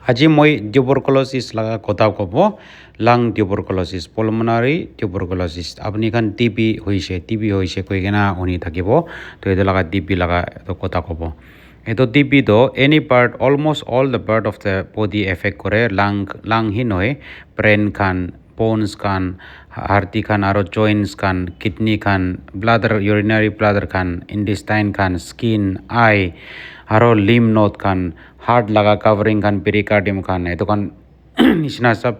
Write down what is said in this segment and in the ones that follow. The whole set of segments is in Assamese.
আজি মই টিউবাৰকুলোচিছ লগা কথা ক'ব লাং টিউবাৰকুলোচিছ পলমনাৰী টিউবাৰকুলোচিছ আপুনি খান টিবি হৈছে কৈ কিনা শুনি থাকিব তো এইটো লগা টিবি লগা কথা ক'ব এইটো টিবি তো any part almost all the part of the body effect কৰে লাং হি নহয় ব্ৰেইন খান bones খান হাৰ্টি খান আৰু জইণ্টছ খান কিডনি খান ব্লাডাৰ ইউৰিনাৰী ব্লাডাৰ খান ইণ্টেষ্টাইন খান স্কিন আই আৰু লিম্ফ নোড খান হাৰ্ট লগা কাভাৰিং খান পেৰিকাৰ্ডিয়াম খান এইটো খান নিচিনা সব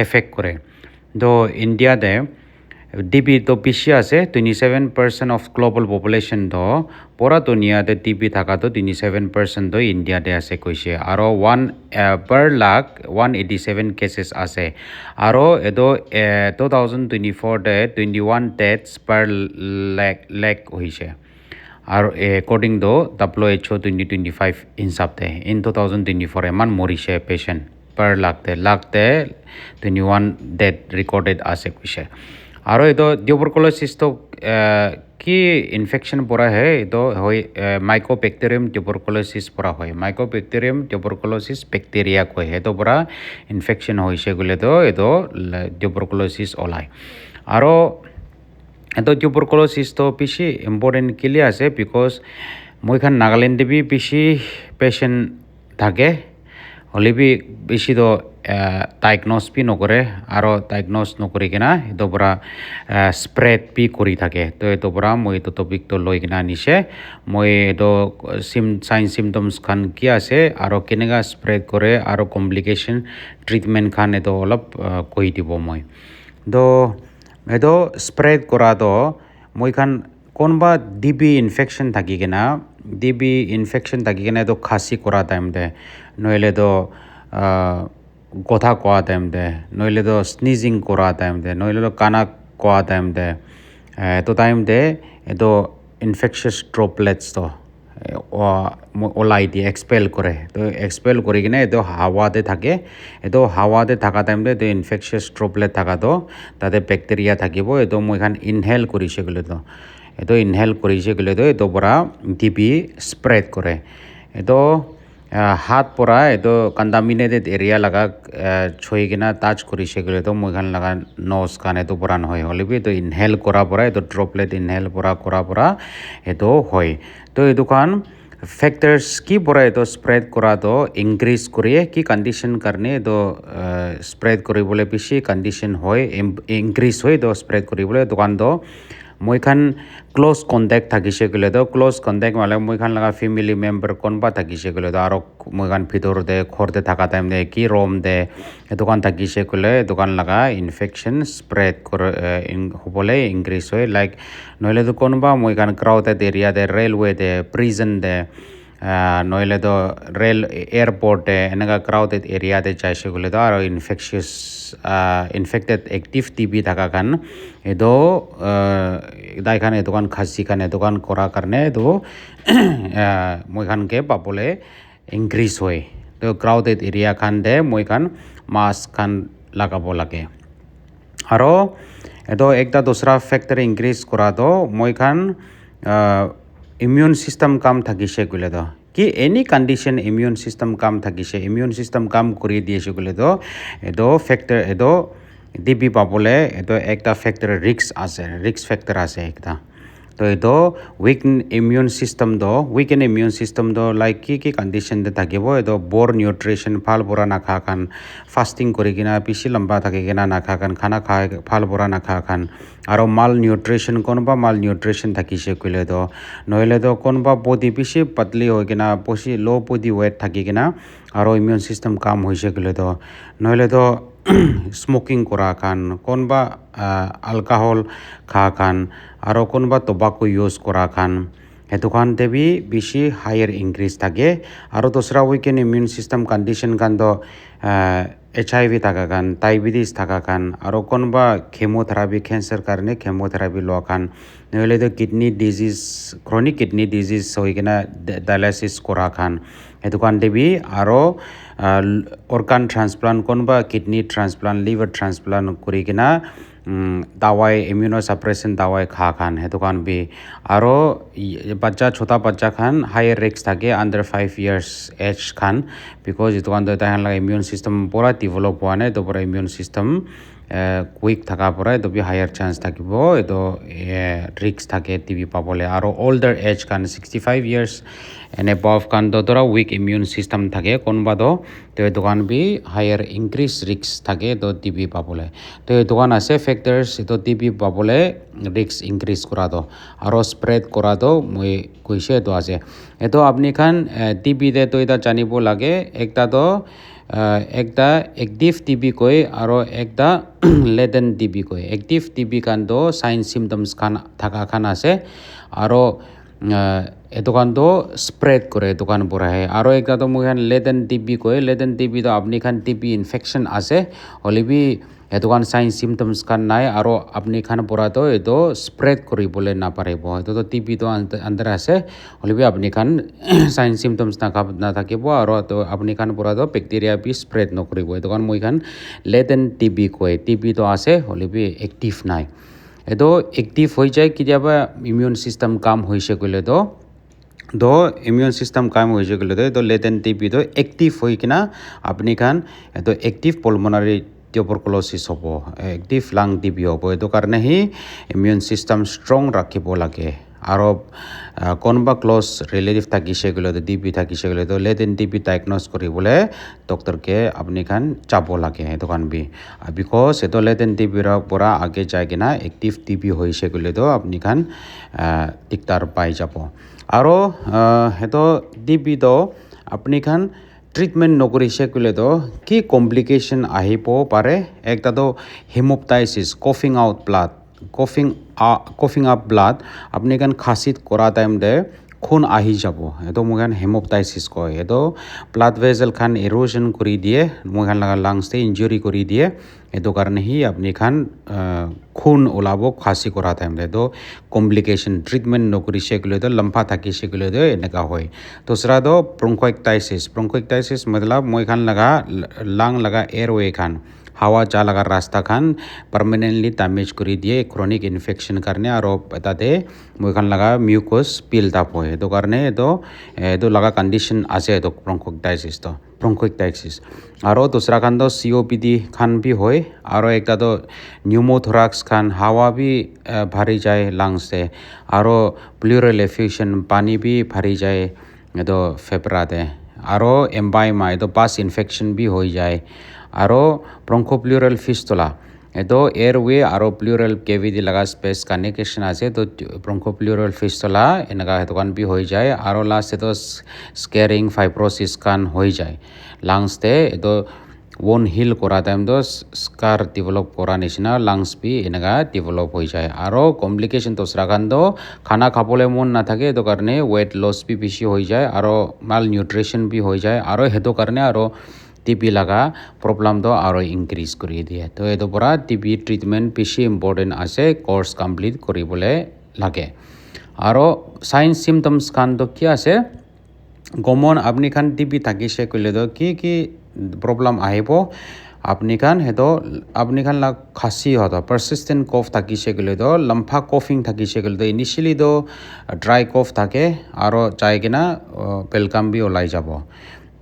এফেক্ট কৰে তো ইণ্ডিয়াতে টিবি তো বেছি আছে 27% অফ গ্লোবাল পপুলেশ্যন তো পুৰা দুনিয়াতে টিবি থকাটো 27% তো ইণ্ডিয়াতে আছে কৈছে আৰু per lakh 187 কেছেছ আছে আৰু এইটো 2024তে 21 deaths per lakh হৈছে আৰু একৰ্ডিং টু WHO 2025 হিচাপতে ইন 2024 ইমান মৰিছে পেচেণ্ট per লাখতে 21 ডেথ ৰেকৰ্ডেড আছে কৈছে আৰু এইটো টিউবাৰকুলোচিছটো কি ইনফেকশ্যন পৰা হয় এইটো হয় মাইকোবেক্টেৰিয়াম টিউবাৰকুলোচিছ পৰা হয় মাইকোবেক্টেৰিয়াম টিউবাৰকুলোচিছ বেক্টেৰিয়া কয় সেইটো পৰা ইনফেকশ্যন হৈছে গ'লেতো এইটো টিউবাৰকুলোচিছ ওলায় আৰু এইটো টিউবাৰকুলোচিছটো বেছি ইম্পৰ্টেণ্ট কেলৈ আছে বিকজ মই খান নাগালেণ্ডে বি বেছি পেচেণ্ট থাকে হ'লে বি বেছিতো ডায়েগন'জ বি নকৰে আৰু ডায়েগন'জ নকৰি কিনা এইটোৰ পৰা স্প্ৰেড বি কৰি থাকে তো এইটোৰ পৰা মই এইটো টপিকটো লৈ কিনা আনিছে মই এইটো চাইন চিমটমছ খান কি আছে আৰু কেনেকৈ স্প্ৰেড কৰে আৰু কমপ্লিকেশ্যন ট্ৰিটমেণ্ট খান এইটো অলপ কৈ দিব মই তো এইটো স্প্ৰেড কৰাটো মই খান কোনোবা ডিবি ইনফেকশ্যন থাকি কিনা এইটো খাচী কৰা টাইমতে নহ'লেতো কথা কোৱা টাইমতে নহ'লেতো স্নিজিং কৰা টাইমতে নহ'লেতো কানা কোৱা টাইমতে এইটো টাইমতে এইটো ইনফেকচিয়াছ ড্ৰপলেটছটো ওলাই দিয়ে এক্সপেল কৰে তো এক্সপেল কৰি কিনে এইটো হাৱাতে থাকে এইটো হাৱাতে থকা টাইমতে এইটো ইনফেকচিয়াছ ড্ৰপলেট থকাটো তাতে বেক্টেৰিয়া থাকিব এইটো মই খান ইনহেল কৰিছে গ'লেতো এইটোৰ পৰা টিবি স্প্ৰেড কৰে এইটো হাত পৰা এইটো কণ্টামিনেটেড এৰিয়া লগা চুই কিনা টাচ কৰিছে গ'লেতো মই খান লগা ন'জ খান এইটো পৰা নহয় হ'লে বি এইটো ইনহেল কৰাৰ পৰা এইটো ড্ৰপলেট ইনহেল কৰাৰ পৰা এইটো হয় তো এইটো খান ফেক্টৰ্ছ কি পৰা এইটো স্প্ৰেড কৰাটো ইনক্ৰিজ কৰি কি কণ্ডিশ্যন কাৰণে এইটো স্প্ৰেড কৰিবলৈ বেছি কণ্ডিশ্যন হয় ইনক্ৰিজ হয় এইটো স্প্ৰেড কৰিবলৈ দোকানটো মই খান ক্ল'জ কণ্টেক্ট থাকিছে গ'লেতো ক্ল'জ কণ্টেক্ট মানে মই খান লগা ফেমিলি মেম্বাৰ কোনোবা থাকিছে গ'লেতো আৰু মই খান ভিতৰতে ঘৰতে থকা টাইম দে কি ৰুম দে দোকান থাকিছে গ'লে দোকান লগা ইনফেকশ্যন স্প্ৰেড হ'বলৈ ইনক্ৰিজ হয় লাইক নহ'লেতো কোনোবা মই খান ক্ৰাউডেড এৰিয়া দে ৰেলৱে দে প্ৰিজন দে নহ'লেতো এয়াৰপৰ্টে এনেকুৱা ক্ৰাউডেড এৰিয়াতে যাইছে গ'লেতো আৰু ইনফেক্টেড এক্টিভ টিবি থকা খান এইটো দাই খান এইটো খান খাচী খান এইটো খান কৰাৰ কাৰণে এইটো মই খানকে পাবলৈ ইনক্ৰিজ হয় তো ক্ৰাউডেড এৰিয়া খান দে মই খান মাস্ক খান লগাব লাগে আৰু এইটো একটা দুসৰা ফেক্টৰ ইনক্ৰিজ কৰাটো মই খান ইমিউন চিষ্টেম কাম থাকিছে গ'লেতো কি এনি কণ্ডিশ্যন ইমিউন চিষ্টেম কাম থাকিছে ইমিউন চিষ্টেম কাম কৰি দিছে গ'লেতো এইটো ফেক্টৰ এইটো টিবি পাবলৈ এইটো একটা ফেক্টৰ ৰিস্ক ফেক্টৰ আছে একটা তো এইটো উইকেন ইমিউন চিষ্টেমটো লাইক কি কণ্ডিশ্যনতে থাকিব এইটো বৰ নিউট্ৰিশ্যন ভাল পৰা নাখা খান ফাষ্টিং কৰি কিনা বেছি লম্বা থাকি কিনা নাখা খান খানা খাই ভাল পৰা নাখা খান আৰু মাল নিউট্ৰিশ্যন থাকিছে ক'লেতো নহ'লেতো কোনোবা বডি বেছি পাতলি হৈ কিনা ল' বডি ৱেট থাকি কিনা আৰু ইমিউন চিষ্টেম কাম হৈছে ক'লেতো নহ'লেতো স্মকিং কৰা খান কোনোবা এলকহল খা খান আৰু কোনোবা টবাকো ইউজ কৰা খান সেইটো খানতে বি বেছি হায়াৰ ইনক্ৰিজ থাকে আৰু দুসৰা উইকেন ইমিউন চিষ্টেম কণ্ডিশ্যন খানতো HIV থকা খান ডায়েবেটিছ থকা খান আৰু কোনোবা কেমোথেৰাপি কেঞ্চাৰ কাৰণে কেমোথেৰাপি লোৱা খান নহ'লেতো ক্ৰনিক কিডনি ডিজিজ হৈ কিনা ডায়ালাইচিছ কৰা খান সেইটো কাৰণতে বি আৰু অৰ্গান ট্ৰান্সপ্লাণ্ট কোনোবা কিডনি ট্ৰান্সপ্লাণ্ট লিভাৰ ট্ৰান্সপ্লাণ্ট কৰি কিনা দাৱাই ইমিউনোসাপ্ৰেশন দাৱাই খা খান হেতু কান বি আৰু বাচ্চা ছোটা বাচ্চা খান হায়াৰ ৰিস্ক থাকে আন্ডাৰ 5 ইয়াৰ্স এজ খান বিকজ ইটো কান তাহান লাগা ইমিউন সিস্টেম পুৰা ডেভেলপ হোৱা নাই তো পুৰা ইমিউন সিস্টেম কুইক থাকা পৰাই তো বি হায়াৰ চান্স থাকিব এটো ৰিস্ক থাকে টিবি পাবলে আৰু older age কান 65 years and above kan to tora weak immune system thake konba do to dokan bi higher increase risk thake to TB papole to dokan ase factors to TB papole risk increase kora do aro spread kora do moi koise to ase eto apni khan TB de to ita janibo lage ekta do ekta active TB koi aro ekta latent TB koi active TB kan do sign symptoms kan thaka khan ase aro এদোকান তো স্প্রেড করে দোকান পড়া হয় আরও একটা তো মুখান লেটেন্ট টিবি কয় লেটেন্ট টিবি তো আপনি খান টিবি ইনফেকশন আছে হলে বি এদোকান সাইন সিমটমস খান নাই আৰু আপনি খান পড়া তো এতো স্প্ৰেড কৰিবলৈ নাপাৰিব এটো তো টিবি তো আন্দাৰ আছে হলে বি আপনি খান সাইন সিমটমস নাথাকিব আৰু তো আপনি খান পড়া তো বেক্টেৰিয়া বি স্প্ৰেড নকৰিব এদোকান মই খান লেটেন্ট টিবি কয় টিবি তো আছে হলে বি এক্টিভ নাই এটো এক্টিভ হৈ যায় কেতিয়াবা ইমিউন সিস্টেম কাম হৈছে কইলে তো ইমিউন সিস্টেম কাম হৈছে কইলে তো লেটেন্ট টিবি তো এক্টিভ হৈ কিনা আপনি খান এটো এক্টিভ পলমোনারি টিউবাৰকুলোসিস হ'ব এক্টিভ লাং টিবি হ'ব এটো কাৰণে হি ইমিউন সিস্টেম ষ্ট্ৰং ৰাখিব লাগে আৰু কোনোবা ক্লোজ ৰিলেটিভ থাকিছে গ'লে টিবি থাকিছে গ'লে তো লেটেন্ট টিবি ডায়াগন'জ কৰিবলৈ ডক্টৰকে আপুনি খান যাব লাগে সেইটো কাৰণ বিকজ এইটো লেটেন্ট টিবিৰ পৰা আগে যায় কিনা এক্টিভ টিবি হৈছে গ'লে তো আপুনি খান দিগদাৰ পাই যাব আৰু সেইটো টিবিটো আপুনি খান ট্ৰিটমেণ্ট নকৰিছে ক'লে তো কি কমপ্লিকেশ্যন আহিব পাৰে একটা তো হেমোপটাইচিছ কফিং আউট ব্লাড কফিং আপ ব্লাড আপনি কান খাসিত করা টাইম দে খুন আহি যাব এটো মুখান হেমোপটাইচিস কয় এটো ব্লাড ভেসেল খান এরোশন কৰি দিয়ে মুখান লাগা লাংসতে ইনজুৰি কৰি দিয়ে এটো কাৰণে হি আপনি খান খুন ওলাব খাসি কৰা টাইম দে তো কমপ্লিকেশন ট্ৰিটমেন্ট নকৰিছে গলে তো লম্ফা থাকিছে গলে তো এনেকা হয় দুসরা তো ব্রঙ্কোইকটাইসিস मतलब মুখান লাগা লাং লাগা এয়ারওয়ে খান হাওয়া যা লাগা রাস্তা খান পার্মানেন্টলি ড্যামেজ কৰি দিয়ে ক্ৰনিক ইনফেকশন কাৰণে আৰু তাতে মুখান লাগা মিউকাস বিল্ড আপ হয় এটো কাৰণে এটো লাগা কন্ডিশন আছে এটো ব্ৰঙ্কোইকটাইসিস আৰু দুসৰা খান তো COPD খান বি হয় আৰু একটা তো নিউমোথোৰাক্স খান হাওয়া বি ভাৰি যায় লাংসে আৰু প্লুৰাল এফিউশন পানি বি ভাৰি যায় এটো ফেফড়াতে আৰু এমবাইমা এটো পাস ইনফেকশন বি হৈ যায় আৰু ব্ৰঙ্কোপ্লুৰাল ফিস্টুলা এটো এয়াৰওয়ে আৰু প্লুৰাল কেভিটি লাগা স্পেস কানেকশন আছে তো ব্ৰঙ্কোপ্লুৰাল ফিস্টুলা এনেকা হেতকান বি হৈ যায় আৰু লাস্ট এটো স্কেরিং ফাইব্রোসিস কান হৈ যায় লাংসতে এটো ওন হিল করা টাইম তো স্কার ডেভেলপ করা নিচিনা লাংস বি এনেকা ডেভেলপ হৈ যায় আৰু কমপ্লিকেশন দোসৰা কান তো খানা খাবলৈ মন নাথাকে এটো কাৰণে ওয়েট লস বি বেশি হৈ যায় আৰু মাল নিউট্ৰিশন বি হৈ যায় আৰু হেতু কাৰণে আৰু টিবি লাগা প্ৰবলেম তো আৰো ইনক্ৰিজ কৰি দিয়ে তো এটো পৰা টিবি ট্ৰিটমেন্ট বেশি ইম্পৰ্টেন্ট আছে কোৰ্স কমপ্লিট কৰিবলৈ লাগে আৰু সাইন সিমটমস খান তো কি আছে গমন আপনি খান টিবি থাকিছে কইলে তো কি প্রবলেম আহিব আপনি খান হেতো আপনি খান লাগ খাসি হতো পারসিস্টেন্ট কফ থাকিছে গলে তো লম্ফা কফিং থাকিছে গলে তো ইনিশিয়ালি তো ড্রাই কফ থাকে আৰু চাই কিনা পেলকাম বি ওলাই যাব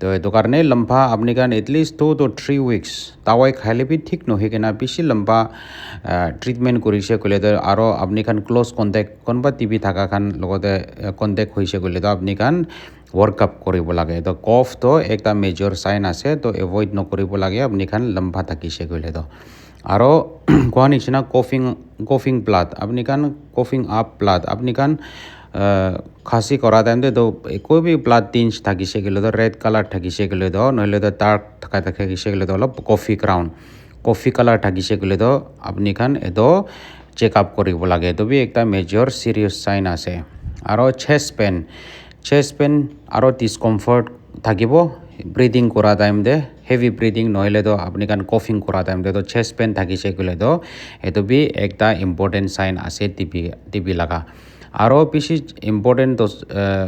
তো এটো কাৰণে লম্ফা আপনি কান এটলিস্ট 2 to 3 উইকস তাওয়াই খাইলে বি ঠিক নহয় কিনা বেশি লম্ফা ট্রিটমেন্ট কৰিছে কলে তো আৰু আপনি খান ক্লোজ কন্টেক্ট কোনবা টিবি থাকা খান লগতে কন্টেক্ট হৈছে কলে তো আপনি খান ওয়ার্কআপ কৰিব লাগে তো কফ তো একটা মেজৰ সাইন আছে তো এভয়েড নকৰিব লাগে আপনি খান লম্ফা থাকিছে কলে তো আৰু কোৱা নিচিনা কফিং ব্লাড আপনি খান কফিং আপ ব্লাড আপনি খান খাসি করা টাইম তো একো বি ব্লাড টিঞ্জ থাকিছে গেলে তো রেড কালার থাকিছে গেলে তো নহলে তো ডার্ক থাকিছে গেলে তো অলপ কফি কালার থাকিছে গেলে তো আপনি খান এটো চেক আপ কৰিব লাগে এটো বি একটা মেজৰ সিৰিয়াস সাইন আছে আৰু চেস্ট পেন আৰু ডিসকমফৰ্ট থাকিব ব্রিদিং করা টাইম দে হেভি ব্রিদিং নহলে তো আপনি কান কফিং করা টাইম দে তো চেস্ট পেন থাকিছে গেলে তো এটো বি একটা ইম্পর্টেন্ট সাইন আছে টিবি লাগা aro pishi important to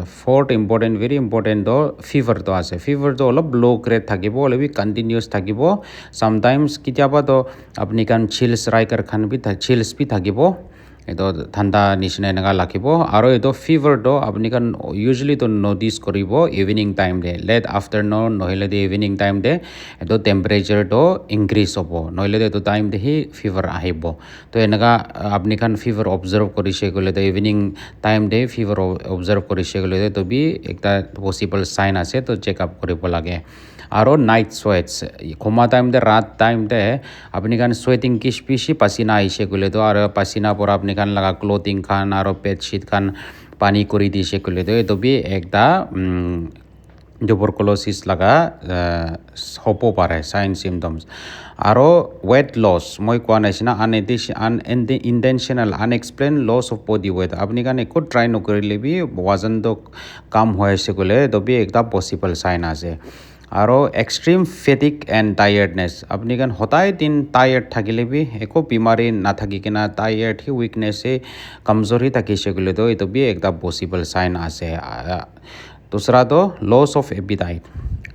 fourth important very important to fever to ase fever to olop low grade thakibo olebi continuous thakibo sometimes kitiaba to apni kan chills riker khan bi chills bi thakibo edo thanda nishina enga lakibo aro edo fever do apni kan usually to notice koribo evening time de late afternoon nohile de evening time de edo temperature do increase hobo nohile de edo time de hi fever ahibo to enga apni kan fever observe korise gole to evening time de fever observe korise gole to bi ekta possible sign ase to check up koribo lage aro night sweats koma time de rat time de apni kan sweating kish pishi pasina aise gole to aro pasina por apni kan laga clothing khan aro bed sheet khan pani kori dise gole to eto bi ekta tuberculosis laga hopo pare sign symptoms aro weight loss moi kwa naisina unintentional unexplained loss of body weight apni kan ekko try nokorile bi wazan to kam hoise gole to bi ekta possible sign ase aro extreme fatigue and tiredness apni kan hotai din tired thakile bi eko bimari na thaki kina tired hi weakness e kamzori thakise gole to eto bi ekta possible sign ase dusra to loss of appetite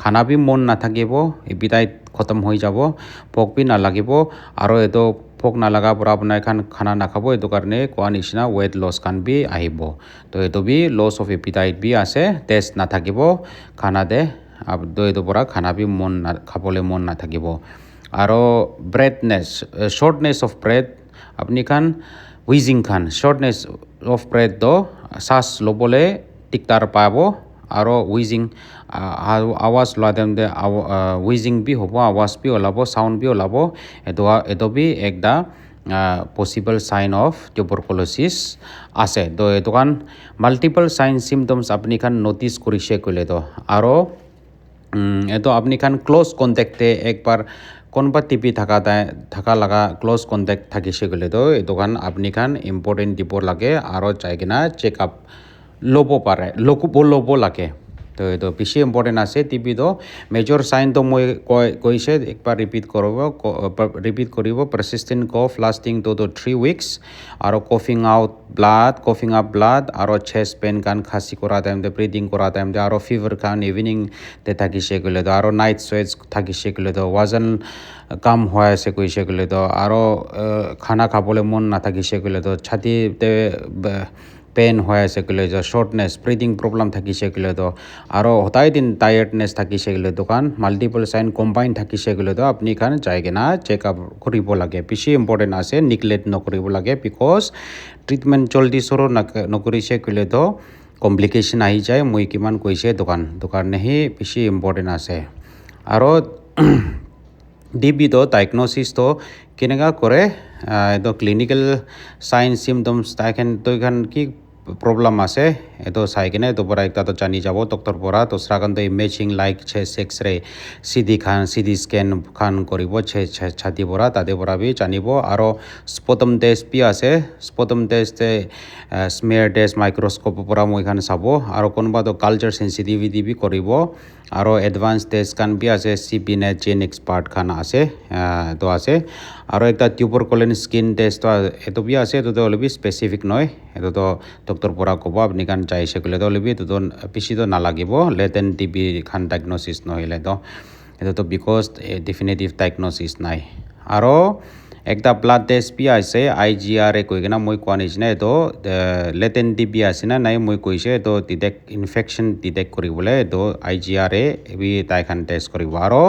khana bi mon na thakibo appetite khatam hoi jabo phok bi na lagibo aro eto phok na laga pura apnai khan khana na khabo eto karne kwa nishina weight loss kan bi ahibo to eto bi loss of appetite bi ase taste na thakibo khana de ab do eto pura khana bi mon na khabole mon na thakibo aro breathness shortness of breath apni khan wheezing khan shortness of breath do sas lobole tiktar pabo aro wheezing awaz ladem de wheezing bi hobo awaz bi olabo sound bi olabo eto bi ekda possible sign of tuberculosis ase to eto kan multiple sign symptoms apni khan notice korise kole to aro eto apni khan close contact te ekbar konba tipi thaka laga close contact thakise gole to eto kan apni khan important dipor lage aro chaigena check up lobo pare lobo lage to eto bishi important ase TB do major sign to moi koise ekbar repeat koribo persistent cough lasting 2 to 3 weeks aro coughing up blood aro chest pain kan khasi kora time de breathing kora time de aro fever kan evening te thakise gole do aro night sweats thakise gole do wazan kam hoya se koise gole do aro khana khabole mon na thakise gole do chhati te pain hoya se gole do shortness breathing problem thakise gole do aro hotai din tiredness thakise gole do kan multiple sign combine thakise gole do apni kan jaigena check up koribo lage bishi important ase neglect no koribo lage because treatment joldi soro nokorise gole do complication ahi jai moi kiman koise dokan nehi bishi important ase aro DB to diagnosis to kinega kore eto clinical sign symptoms to kan ki problem ase eto sai kene to pora ekta to jani jabo doctor pora to sragan to imaging like chest x-ray CT scan khan koribo chhati pora tade pora bi janibo aro sputum test bi ase sputum test smear test microscope pora moi khan sabo aro konba to culture sensitivity bi koribo aro advanced test kan bi ase CBNet Gen expert khan ase to ase aro ekta tuberculin skin test to eto bi ase to olebi specific noi eto to doctor pora kobo apni kan chaise gole to olebi to pishi to nalagibo latent TB khan diagnosis nohile to eto to because definitive diagnosis nai aro ekta blood test bi ase IGR koigena moi kwani jina eto latent TB asina nai moi koise to infection detect koribole to IGR bi tai khan test koribo aro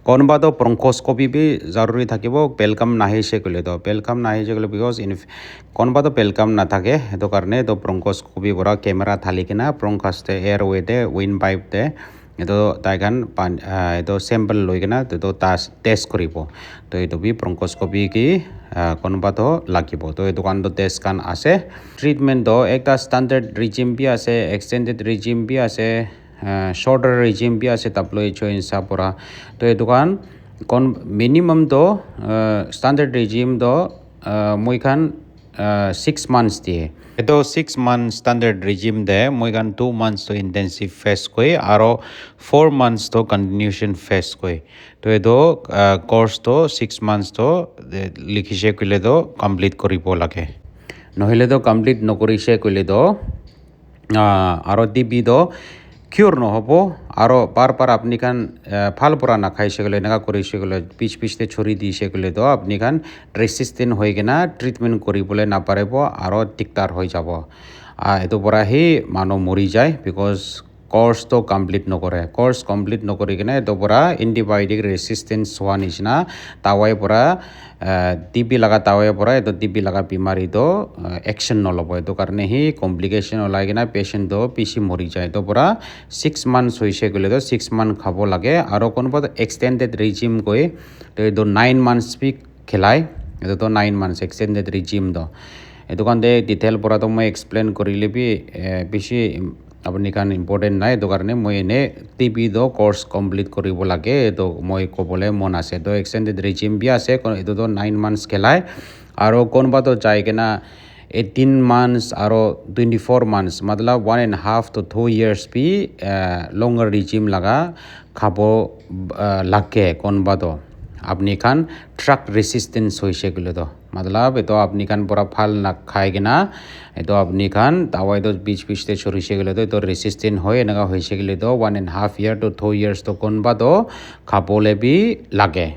konba to bronchoscopy bi jaruri thakibo pelcam nahi se kole to pelcam nahi se kole because konba to pelcam na thake eto karne to bronchoscopy bora camera thali kina bronchus te airway te windpipe te eto tai khan eto sample loi kina to test koribo to eto bi bronchoscopy ki konba to lagibo to eto kan to test kan ase treatment do ekta standard regime bi ase extended regime bi ase shorter regime bi ase WHO insa pora to eto kan minimum do standard regime do moi khan 6 months diye eto 6 months standard regime de moi khan 2 months to intensive phase koi aro 4 months to continuation phase koi to eto course to 6 months to likhise kile to complete koribo lage নহ'লে তো কমপ্লিট নকৰিছে ক'লে তো আৰু টিবি তো কিয়ৰ নহ'ব আৰু বাৰ আপুনি খান ভাল পৰা নাখাইছে গ'লে এনেকুৱা কৰিছে গ'লে পিছতে চৰি দিছে গ'লে তো আপুনি খান ৰেচিষ্টেণ্ট হৈ কিনে ট্ৰিটমেণ্ট কৰিবলৈ নাপাৰিব আৰু দিগদাৰ হৈ যাব এইটো পৰা সেই মানুহ মৰি যায় বিকজ কোৰ্সটো কমপ্লিট নকৰে কোৰ্স কমপ্লিট নকৰি কিনে এইটো পৰা এণ্টিবায়'টিক ৰেচিষ্টেঞ্চ হোৱা নিচিনা তাৱাই পৰা টিবি লগা তাৱাই পৰা এইটো টিবি লগা বেমাৰীটো একশ্যন নল'ব এইটো কাৰণে সি কমপ্লিকেশ্যন ওলাই কিনে পেচেণ্টটো পিছি মৰি যায় এইটো পৰা 6 months হৈছে গ'লে তো 6 months খাব লাগে আৰু কোনোবা এক্সটেণ্ডেড ৰিজিম কৈ তো এইটো 9 months বি খেলায় এইটোতো 9 months এক্সটেণ্ডেড ৰিজিমটো এইটো কাৰণে ডিটেইল পৰাতো মই এক্সপ্লেইন কৰিলে বি বেছি আপুনি কাৰণ ইম্পৰ্টেণ্ট নাই এইটো কাৰণে মই এনেই টিবিটো কোৰ্স কমপ্লিট কৰিব লাগে এইটো মই ক'বলৈ মন আছে তো এক্সটেণ্ডেড ৰিজিম বি আছে এইটোতো 9 months খেলায় আৰু কোনোবাতো যায় কিনা 18 months আৰু 24 months মতলব 1.5 to 2 years be longer regime লগা খাব লাগে কোনোবাতো আপনি খান ট্ৰাক ৰেচিষ্টেঞ্চ হৈছে গ'লে তো মতলব এইটো আপনি খান পৰা ভাল নাখাই কিনা এইটো আপনি খান তাৱাইটো পিছতে চৰিছে গ'লে তো এইটো ৰেচিষ্টেণ্ট হয় এনেকুৱা হৈছে গ'লে তো 1.5 year to 2 years তো কোনোবাতো খাবলৈ বি লাগে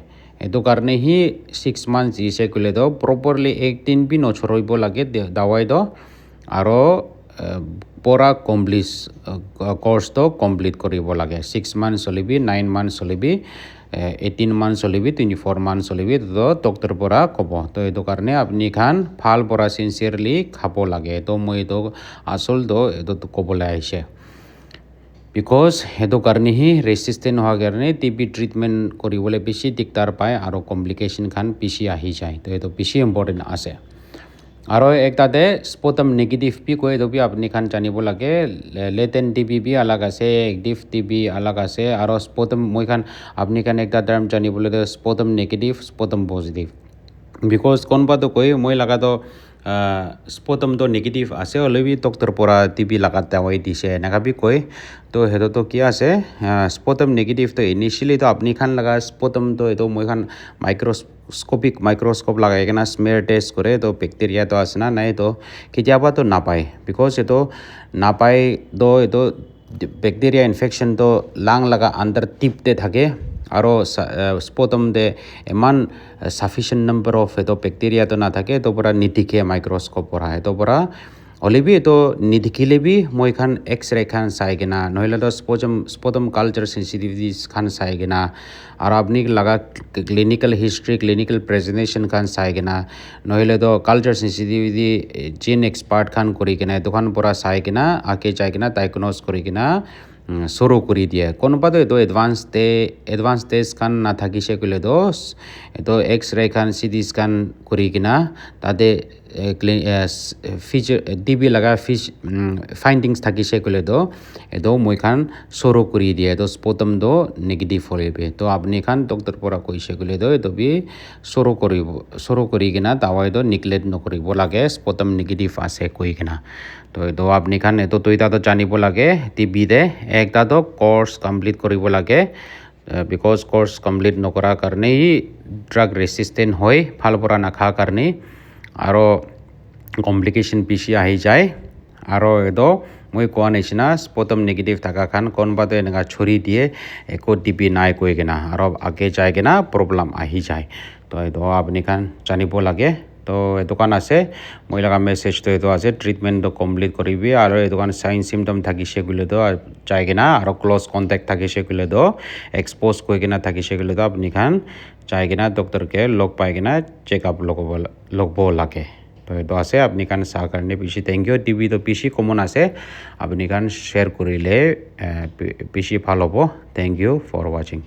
এইটো কাৰণে সি 6 months দিছে গ'লে তো প্ৰপাৰলি 1 দিন বি নচৰিব লাগে দাৱাইটো আৰু পৰা কমপ্লিট কোৰ্সটো কমপ্লিট কৰিব লাগে 6 months চলিবি 9 months চলিবি 18 months চলিবি 24 months চলিবি তো ডক্টৰ পৰা ক'ব তো এইটো কাৰণে আপুনি খান ভাল পৰা চিনচিয়াৰলি খাব লাগে তো মই এইটো আচলটো এইটো ক'বলৈ আহিছে বিকজ সেইটো কাৰণে সি ৰেচিষ্টেণ্ট হোৱাৰ কাৰণে টিবি ট্ৰিটমেণ্ট কৰিবলৈ বেছি দিগদাৰ পায় আৰু কমপ্লিকেশ্যন খান বেছি আহি যায় তো এইটো বেছি ইম্পৰ্টেণ্ট আছে আৰু একটাতে স্পটম নেগেটিভ বি কয় এইটো বি আপুনি খান জানিব লাগে লেটেণ্ট টিবি বি আলাগ আছে এক্টিভ টিবি আলাগ আছে আৰু স্পটম মই খান আপুনি খান একটা টাৰ্ম জানিবলৈ স্পটম নেগেটিভ স্পটম পজিটিভ বিকজ কোনোবাতো কয় মই লগাতো স্পটমটো নেগেটিভ আছে হ'লে বি ডক্টৰ পৰা টিবি লগাত দাৱাই দিছে এনেকুৱা বি কয় তো সেইটোতো কি আছে স্পটম নেগেটিভটো ইনিচিয়েলিতো আপুনি খান লগা স্পটমটো এইটো মই খান মাইক্ৰস্কোপ লগাই কিনে স্মেৰ টেষ্ট কৰে তো বেক্টেৰিয়াটো আছে না নাই তো কেতিয়াবাতো নাপায় বিকজ এইটো নাপায় তো এইটো বেক্টেৰিয়া ইনফেকশ্যনটো লাং লগা আণ্ডাৰ টিপতে থাকে আৰু স্পটমতে ইমান সাফিচিয়েণ্ট নাম্বাৰ অফ এইটো বেক্টেৰিয়াটো নাথাকে এইটো পৰা নিদিখে মাইক্ৰস্কোপ পৰা এইটো পৰা হ'লে বি এইটো নিদিখিলে বি মই খান এক্সৰে খান চাই কিনা নহ'লে তো স্পটম কালচাৰ চেঞ্চিটিভিটিজ খান চাই কিনা আৰু আপুনি লগা ক্লিনিকেল হিষ্ট্ৰী ক্লিনিকেল প্ৰেজেণ্টেশ্যন খান চাই কিনা নহ'লে তো কালচাৰ চেঞ্চিটিভিটি জিন এক্সপাৰ্ট খান কৰি কিনা এইটোখান পৰা চাই কিনা আগে যাই কিনা ডায়েগন'জ কৰি কিনা চৰু কৰি দিয়ে কোনোবাতো এইটো এডভান্স টেষ্ট খান নাথাকিছে ক'লে তো এইটো এক্সৰে খান চিটি স্কেন কৰি কিনা তাতে ফিচাৰ টিবি লগা ফাইণ্ডিংছ থাকিছে ক'লে তো এইটো মই খান চৰু কৰি দিয়ে এইটো স্পটমটো নেগেটিভ হ'লে তো আপুনি খান ডক্টৰ পৰা কৈছে ক'লে তো এইটো বি চৰু কৰি কিনা দাৱাইটো নেগলেক্ট নকৰিব লাগে স্পটম নেগেটিভ আছে কৈ কিনা তো এইটো আপুনি খান এইটো দুইটাতো জানিব লাগে টিবিতে একটাতো কোৰ্স কমপ্লিট কৰিব লাগে বিকজ কোৰ্স কমপ্লিট নকৰাৰ কাৰণে ড্ৰাগ ৰেচিষ্টেণ্ট হয় ভাল পৰা নাখাৰ কাৰণে আৰু কমপ্লিকেশ্যন বেছি আহি যায় আৰু এইটো মই কোৱা নিচিনা স্পটম নেগেটিভ থকা খান কোনোবাতো এনেকুৱা চৰি দিয়ে একো টিবি নাই কৈ কিনা আৰু আগে যাই কিনা প্ৰব্লেম আহি যায় তো এইটো আপুনি খান জানিব লাগে তো এইটো কাৰণ আছে মই লগা মেছেজটো এইটো আছে ট্ৰিটমেণ্টটো কমপ্লিট কৰিবি আৰু এইটো কাৰণ চাইন চিমটম থাকিছে বুলিতো যাই কিনা আৰু ক্ল'জ কণ্টেক্ট থাকিছে বুলিতো এক্সপ'জ কৰি কিনা থাকিছে বুলিতো আপুনি খান যাই কিনা ডক্টৰকে লগ পাই কিনা চেকআপ ল'ব লাগে তো এইটো আছে আপুনি খান চাৰ কাৰণে বেছি থেংক ইউ টিভিটো বেছি কমন আছে আপুনি খান শ্বেয়াৰ কৰিলে বেছি ভাল হ'ব থেংক ইউ ফৰ ৱাচিং